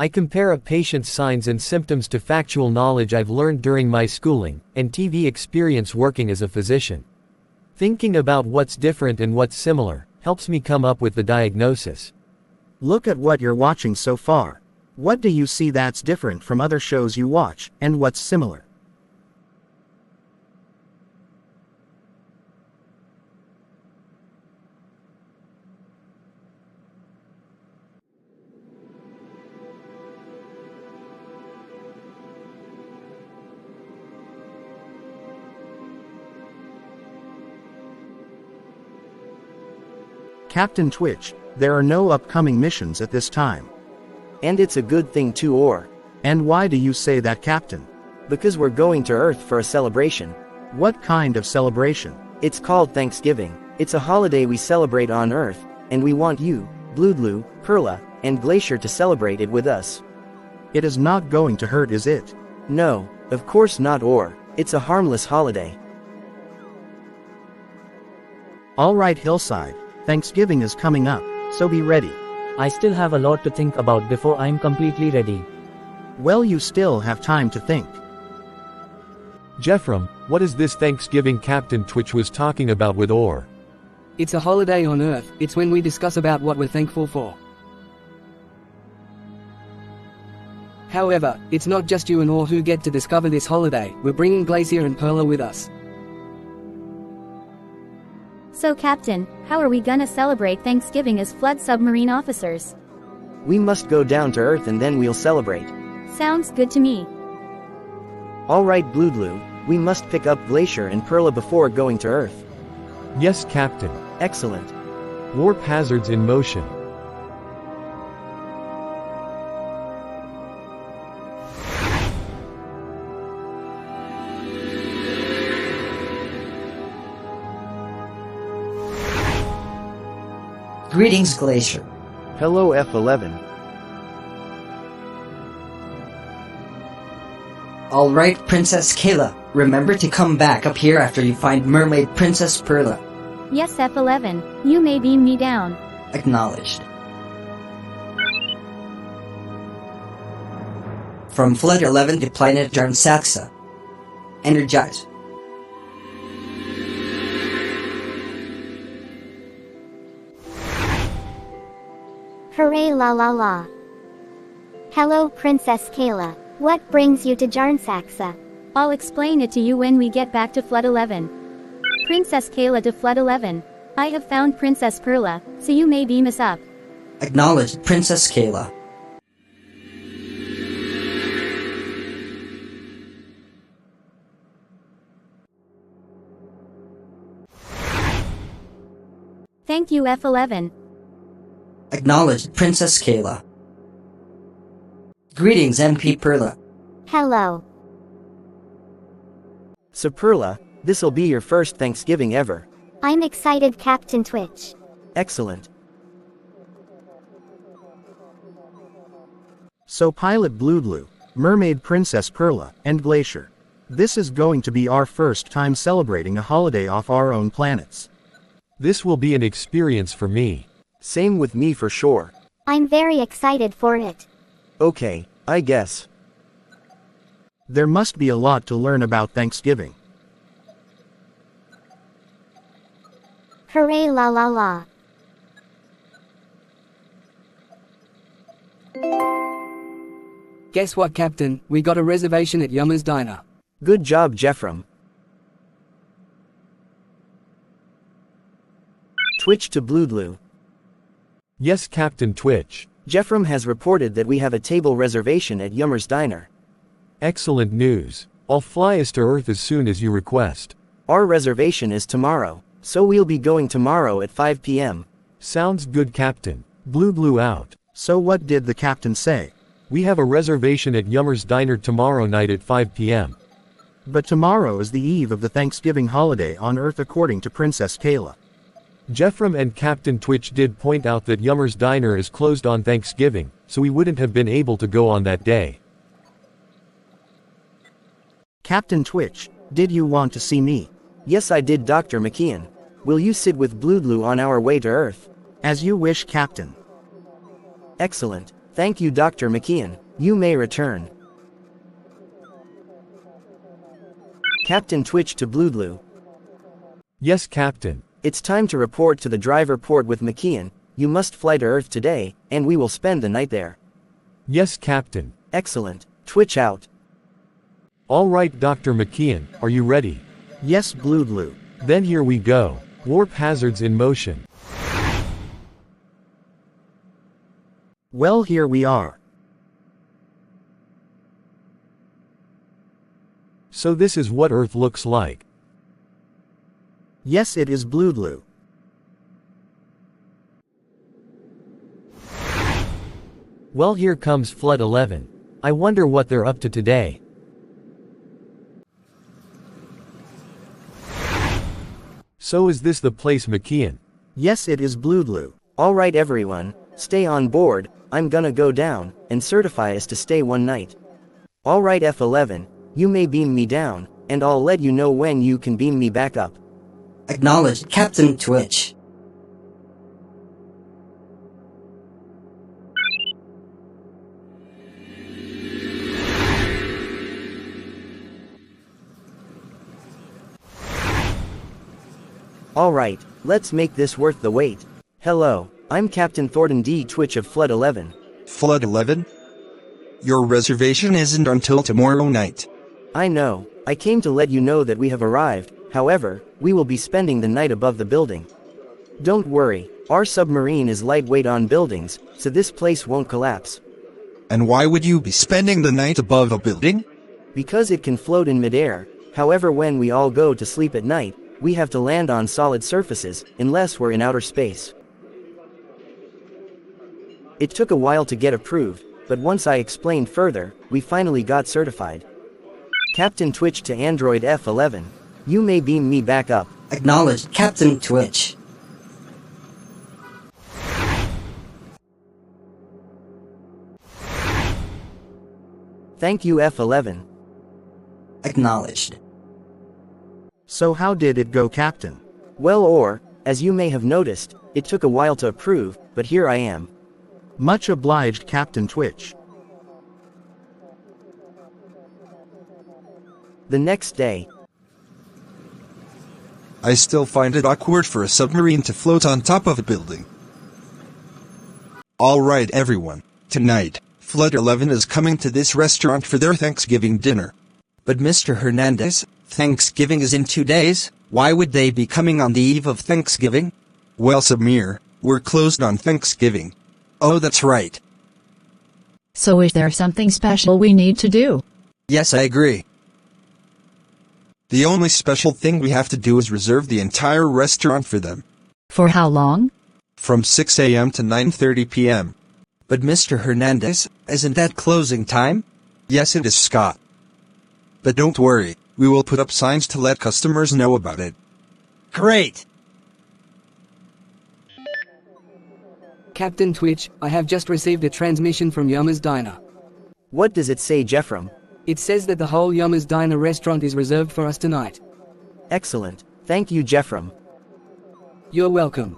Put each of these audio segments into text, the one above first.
I compare a patient's signs and symptoms to factual knowledge I've learned during my schooling and TV experience working as a physician. Thinking about what's different and what's similar helps me come up with the diagnosis. Look at what you're watching so far. What do you see that's different from other shows you watch, and what's similar? Captain Twitch, there are no upcoming missions at this time. And it's a good thing too, Oher. And why do you say that, Captain? Because we're going to Earth for a celebration. What kind of celebration? It's called Thanksgiving. It's a holiday we celebrate on Earth, and we want you, Bluedlu, Pearla, and Glacier to celebrate it with us. It is not going to hurt, is it? No, of course not, Oher. It's a harmless holiday. Alright, Hillside. Thanksgiving is coming up, so be ready. I still have a lot to think about before I'm completely ready. Well, you still have time to think. Jeffrem, what is this Thanksgiving Captain Twitch was talking about with Oher? It's a holiday on Earth. It's when we discuss about what we're thankful for. However, it's not just you and Oher who get to discover this holiday. We're bringing Glacier and Pearla with us. So Captain, how are we gonna celebrate Thanksgiving as flood submarine officers? We must go down to Earth and then we'll celebrate. Sounds good to me. Alright, Bluedlu, we must pick up Glacier and Pearla before going to Earth. Yes, Captain. Excellent. Warp hazards in motion. Greetings, Glacier. Hello, F11. Alright, Princess Kayla, remember to come back up here after you find Mermaid Princess Pearla. Yes, F11, you may beam me down. Acknowledged. From Flood 11 to Planet Jarnsaxa. Energize. Hooray, la la la. Hello, Princess Kayla. What brings you to Jarnsaxa? I'll explain it to you when we get back to Flood 11. Princess Kayla to Flood 11. I have found Princess Pearla, so you may beam us up. Acknowledged, Princess Kayla. Thank you, F11. Acknowledged, Princess Kayla. Greetings, MP Pearla. Hello. So Pearla, this'll be your first Thanksgiving ever. I'm excited, Captain Twitch. Excellent. So Pilot Bluedlu, Mermaid Princess Pearla, and Glacier. This is going to be our first time celebrating a holiday off our own planets. This will be an experience for me. Same with me for sure. I'm very excited for it. Okay, I guess. There must be a lot to learn about Thanksgiving. Hooray, la la la. Guess what, Captain? We got a reservation at Yummer's Diner. Good job, Jeffrem. Twitch to Bluedlu. Yes, Captain Twitch. Jeffrem has reported that we have a table reservation at Yummer's Diner. Excellent news. I'll fly us to Earth as soon as you request. Our reservation is tomorrow, so we'll be going tomorrow at 5 p.m. Sounds good, Captain. Bluedlu out. So what did the captain say? We have a reservation at Yummer's Diner tomorrow night at 5 p.m. But tomorrow is the eve of the Thanksgiving holiday on Earth according to Princess Kayla. Jeffrem and Captain Twitch did point out that Yummer's Diner is closed on Thanksgiving, so we wouldn't have been able to go on that day. Captain Twitch, did you want to see me? Yes, I did, Dr. McKeon. Will you sit with Bluedlu on our way to Earth? As you wish, Captain. Excellent. Thank you, Dr. McKeon. You may return. Captain Twitch to Bluedlu. Yes, Captain. It's time to report to the driver port with McKeon. You must fly to Earth today, and we will spend the night there. Yes, Captain. Excellent. Twitch out. All right, Dr. McKeon, are you ready? Yes, Bluedlu. Then here we go. Warp hazards in motion. Well, here we are. So this is what Earth looks like. Yes, it is Bluedlu. Well, here comes Flood 11. I wonder what they're up to today. So is this the place, McKeon? Yes, it is Bluedlu. Alright everyone, stay on board. I'm gonna go down and certify us to stay one night. Alright F11, you may beam me down, and I'll let you know when you can beam me back up. Acknowledged, Captain Twitch. Alright, let's make this worth the wait. Hello, I'm Captain Thornton D. Twitch of Flood 11. Flood 11? Your reservation isn't until tomorrow night. I know, I came to let you know that we have arrived. However, we will be spending the night above the building. Don't worry, our submarine is lightweight on buildings, so this place won't collapse. And why would you be spending the night above a building? Because it can float in midair. However, when we all go to sleep at night, we have to land on solid surfaces, unless we're in outer space. It took a while to get approved, but once I explained further, we finally got certified. Captain Twitch to Android F11. You may beam me back up. Acknowledged, Captain Twitch. Thank you, F11. Acknowledged. So how did it go, Captain? Well, Oher, as you may have noticed, it took a while to approve, but here I am. Much obliged, Captain Twitch. The next day, I still find it awkward for a submarine to float on top of a building. Alright everyone, tonight, Flood 11 is coming to this restaurant for their Thanksgiving dinner. But Mr. Hernandez, Thanksgiving is in 2 days. Why would they be coming on the eve of Thanksgiving? Well, Samir, we're closed on Thanksgiving. Oh, that's right. So is there something special we need to do? Yes, I agree. The only special thing we have to do is reserve the entire restaurant for them. For how long? From 6 a.m. to 9:30 p.m. But Mr. Hernandez, isn't that closing time? Yes, it is, Scott. But don't worry, we will put up signs to let customers know about it. Great! Captain Twitch, I have just received a transmission from Yummer's Diner. what does it say, Jeffrem? It says that the whole Yummer's Diner restaurant is reserved for us tonight. Excellent. Thank you, Jeffrem. You're welcome.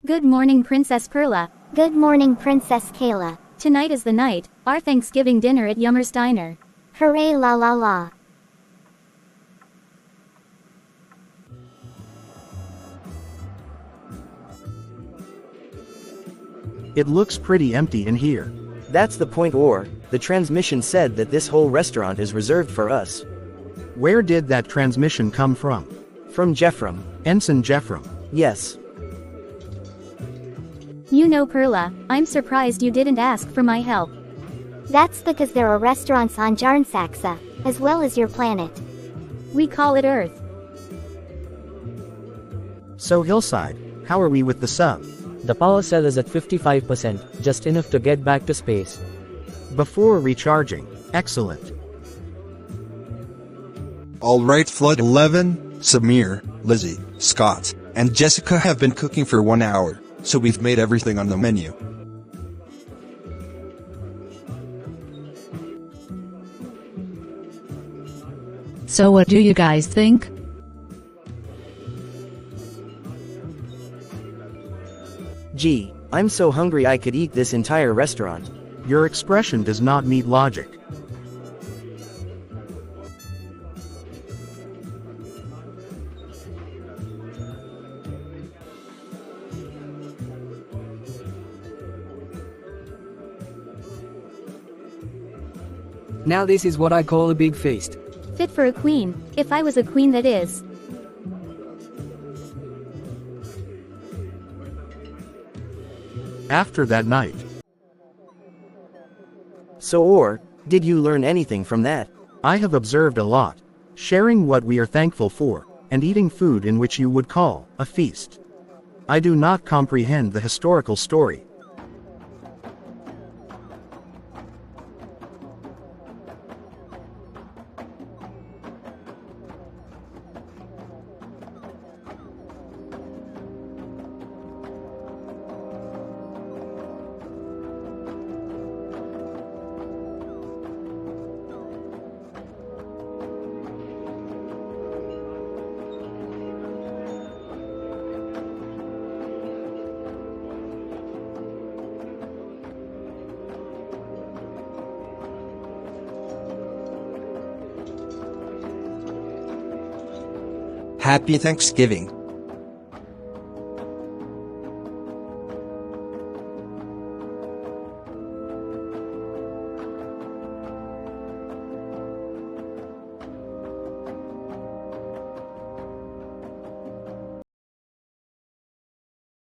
Good morning, Princess Pearla. Good morning, Princess Kayla. Tonight is the night, our Thanksgiving dinner at Yummer's Diner. Hooray la la la. It looks pretty empty in here. That's the point, Oher. The transmission said that this whole restaurant is reserved for us. Where did that transmission come from? From Jeffrem. Ensign Jeffrem. Yes. You know, Pearla, I'm surprised you didn't ask for my help. That's because there are restaurants on Jarnsaxa, as well as your planet. We call it Earth. So Hillside, how are we with the sub? The power cell is at 55%, just enough to get back to space. Before recharging. Excellent. Alright, Flood 11, Samir, Lizzie, Scott, and Jessica have been cooking for 1 hour, so we've made everything on the menu. So what do you guys think? Gee, I'm so hungry I could eat this entire restaurant. Your expression does not meet logic. Now this is what I call a big feast. Fit for a queen, if I was a queen that is. After that night. So Oher, did you learn anything from that? I have observed a lot. Sharing what we are thankful for, and eating food in which you would call a feast. I do not comprehend the historical story. Happy Thanksgiving.